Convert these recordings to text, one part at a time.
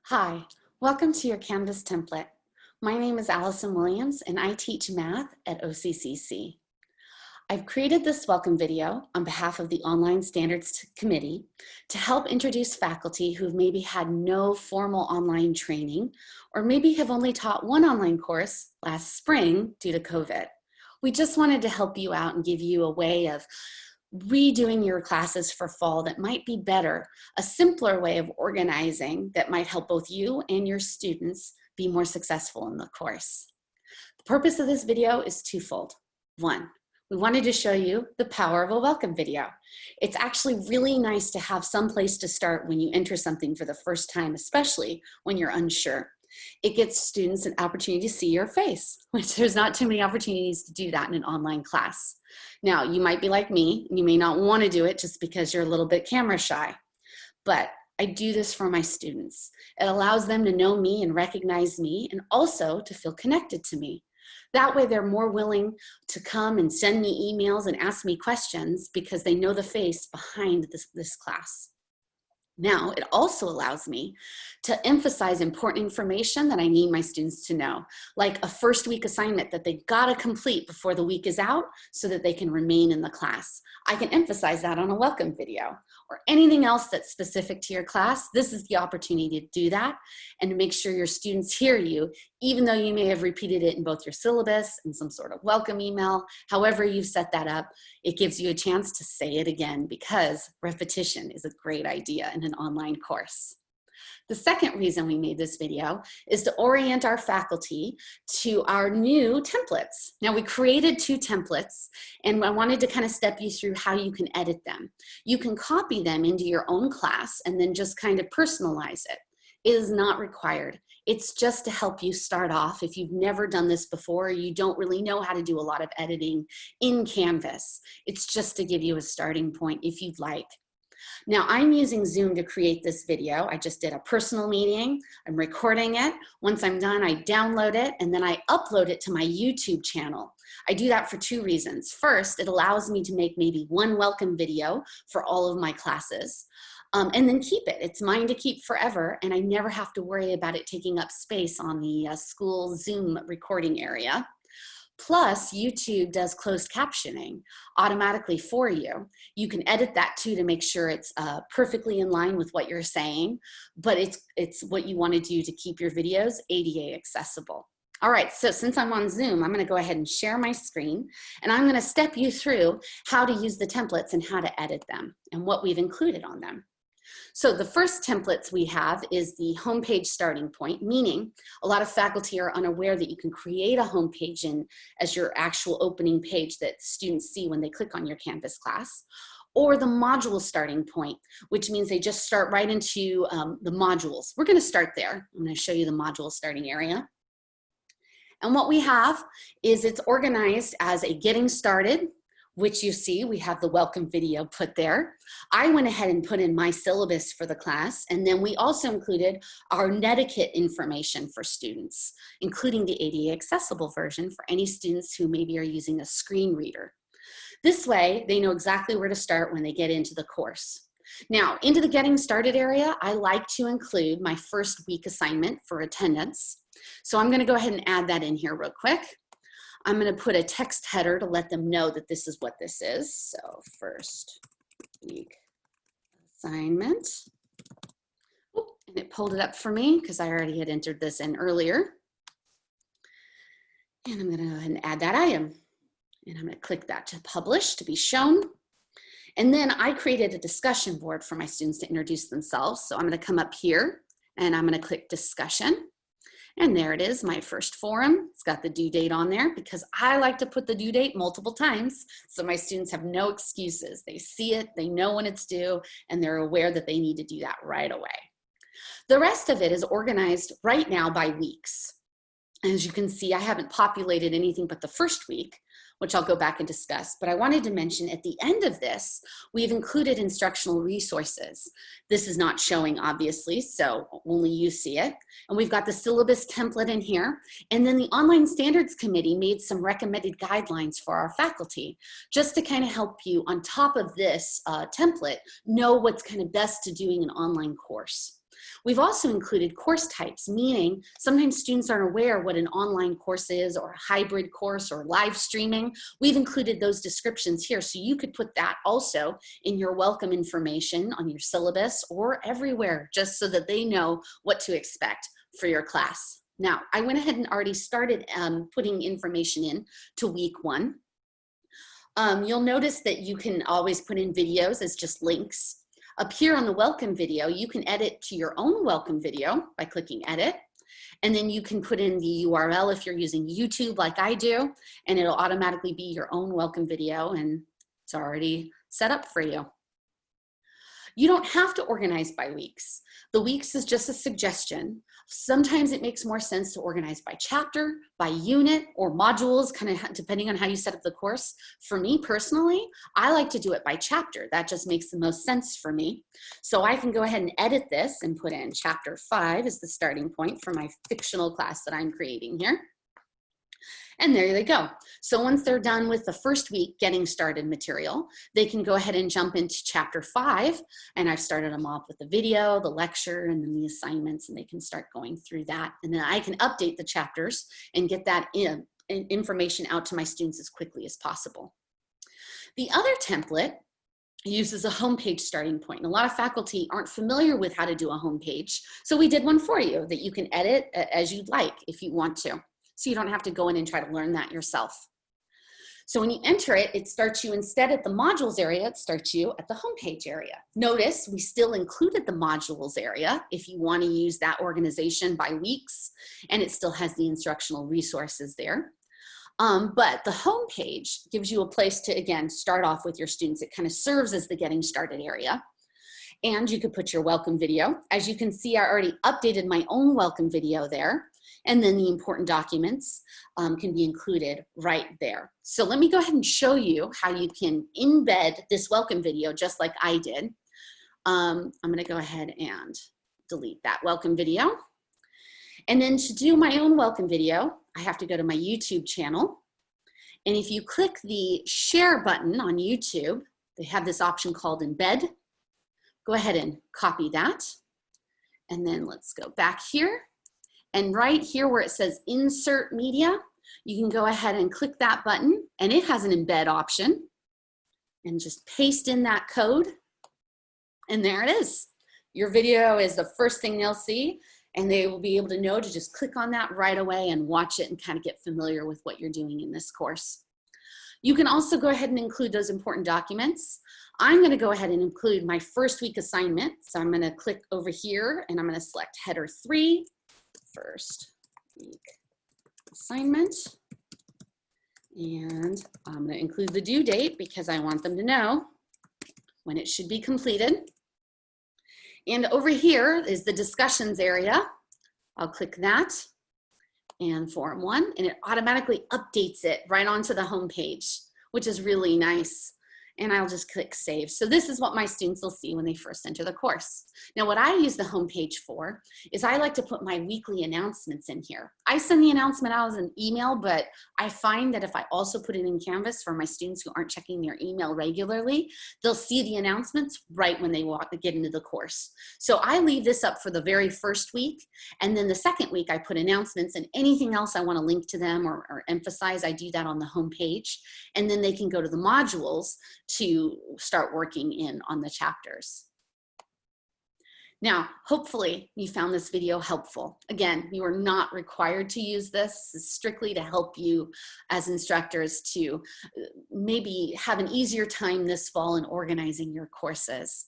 Hi, welcome to your Canvas template. My name is Allison Williams and I teach math at OCCC. I've created this welcome video on behalf of the Online Standards Committee to help introduce faculty who've maybe had no formal online training or maybe have only taught one online course last spring due to COVID. We just wanted to help you out and give you a way of redoing your classes for fall that might be better, a simpler way of organizing that might help both you and your students be more successful in the course. The purpose of this video is twofold. One, we wanted to show you the power of a welcome video. It's actually really nice to have some place to start when you enter something for the first time, especially when you're unsure. It gets students an opportunity to see your face, which there's not too many opportunities to do that in an online class. Now, you might be like me, and you may not want to do it just because you're a little bit camera shy, but I do this for my students. It allows them to know me and recognize me, and also to feel connected to me. That way, they're more willing to come and send me emails and ask me questions because they know the face behind this class. Now, it also allows me to emphasize important information that I need my students to know, like a first week assignment that they gotta complete before the week is out so that they can remain in the class. I can emphasize that on a welcome video, or anything else that's specific to your class. This is the opportunity to do that and to make sure your students hear you, even though you may have repeated it in both your syllabus and some sort of welcome email. However you've set that up, it gives you a chance to say it again because repetition is a great idea in an online course. The second reason we made this video is to orient our faculty to our new templates. Now, we created 2 templates, and I wanted to kind of step you through how you can edit them. You can copy them into your own class and then just kind of personalize it. It is not required. It's just to help you start off if you've never done this before, or you don't really know how to do a lot of editing in Canvas. It's just to give you a starting point if you'd like. Now, I'm using Zoom to create this video. I just did a personal meeting. I'm recording it. Once I'm done, I download it, and then I upload it to my YouTube channel. I do that for 2 reasons. First, it allows me to make maybe 1 welcome video for all of my classes, and then keep it. It's mine to keep forever, and I never have to worry about it taking up space on the school Zoom recording area. Plus, YouTube does closed captioning automatically for you. You can edit that too to make sure it's perfectly in line with what you're saying, but it's what you want to do to keep your videos ADA accessible. All right, so since I'm on Zoom, I'm going to go ahead and share my screen, and I'm going to step you through how to use the templates and how to edit them and what we've included on them. So the first templates we have is the homepage starting point, meaning a lot of faculty are unaware that you can create a homepage as your actual opening page that students see when they click on your Canvas class, or the module starting point, which means they just start right into the modules. We're going to start there. I'm going to show you the module starting area. And what we have is it's organized as a getting started, which you see, we have the welcome video put there. I went ahead and put in my syllabus for the class, and then we also included our netiquette information for students, including the ADA accessible version for any students who maybe are using a screen reader. This way, they know exactly where to start when they get into the course. Now, into the getting started area, I like to include my first week assignment for attendance. So I'm gonna go ahead and add that in here real quick. I'm going to put a text header to let them know that this is what this is. So first week assignment. Oop, and it pulled it up for me because I already had entered this in earlier. And I'm going to go ahead and add that item. And I'm going to click that to publish to be shown. And then I created a discussion board for my students to introduce themselves. So I'm going to come up here and I'm going to click discussion. And there it is, my first forum. It's got the due date on there because I like to put the due date multiple times so my students have no excuses. They see it, they know when it's due, and they're aware that they need to do that right away. The rest of it is organized right now by weeks. As you can see, I haven't populated anything but the first week, which I'll go back and discuss, but I wanted to mention at the end of this, we've included instructional resources. This is not showing, obviously, so only you see it. And we've got the syllabus template in here, and then the Online Standards Committee made some recommended guidelines for our faculty, just to kind of help you, on top of this template, know what's kind of best to doing an online course. We've also included course types, meaning sometimes students aren't aware what an online course is or a hybrid course or live streaming. We've included those descriptions here, so you could put that also in your welcome information on your syllabus or everywhere, just so that they know what to expect for your class. Now, I went ahead and already started putting information in to week 1. You'll notice that you can always put in videos as just links. Up here on the welcome video, you can edit to your own welcome video by clicking edit. And then you can put in the URL if you're using YouTube like I do, and it'll automatically be your own welcome video, and it's already set up for you. You don't have to organize by weeks. The weeks is just a suggestion. Sometimes it makes more sense to organize by chapter, by unit, or modules, kind of depending on how you set up the course. For me personally, I like to do it by chapter. That just makes the most sense for me. So I can go ahead and edit this and put in chapter 5 as the starting point for my fictional class that I'm creating here. And there they go. So once they're done with the first week getting started material, they can go ahead and jump into chapter 5. And I've started them off with the video, the lecture, and then the assignments, and they can start going through that. And then I can update the chapters and get that information out to my students as quickly as possible. The other template uses a homepage starting point. And a lot of faculty aren't familiar with how to do a homepage. So we did one for you that you can edit as you'd like if you want to. So you don't have to go in and try to learn that yourself. So when you enter it, it starts you instead at the modules area, it starts you at the homepage area. Notice we still included the modules area if you want to use that organization by weeks, and it still has the instructional resources there. But the homepage gives you a place to, again, start off with your students. It kind of serves as the getting started area. And you could put your welcome video. As you can see, I already updated my own welcome video there. And then the important documents can be included right there. So let me go ahead and show you how you can embed this welcome video just like I did. I'm gonna go ahead and delete that welcome video. And then to do my own welcome video, I have to go to my YouTube channel. And if you click the share button on YouTube, they have this option called Embed. Go ahead and copy that. And then let's go back here. And right here where it says Insert Media, you can go ahead and click that button, and it has an embed option. And just paste in that code, and there it is. Your video is the first thing they'll see, and they will be able to know to just click on that right away and watch it and kind of get familiar with what you're doing in this course. You can also go ahead and include those important documents. I'm going to go ahead and include my first week assignment. So I'm going to click over here, and I'm going to select header 3. First week assignment, and I'm going to include the due date because I want them to know when it should be completed. And over here is the discussions area. I'll click that and form 1, and it automatically updates it right onto the home page, which is really nice. And I'll just click save. So this is what my students will see when they first enter the course. Now what I use the homepage for is I like to put my weekly announcements in here. I send the announcement out as an email, but I find that if I also put it in Canvas for my students who aren't checking their email regularly, they'll see the announcements right when they get into the course. So I leave this up for the very first week, and then the second week I put announcements and anything else I want to link to them or emphasize, I do that on the homepage, and then they can go to the modules to start working in on the chapters. Now, hopefully you found this video helpful. Again, you are not required to use this. This is strictly to help you as instructors to maybe have an easier time this fall in organizing your courses.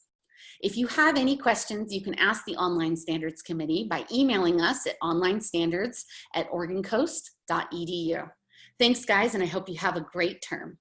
If you have any questions, you can ask the Online Standards Committee by emailing us at onlinestandards@oregoncoast.edu. Thanks, guys, and I hope you have a great term.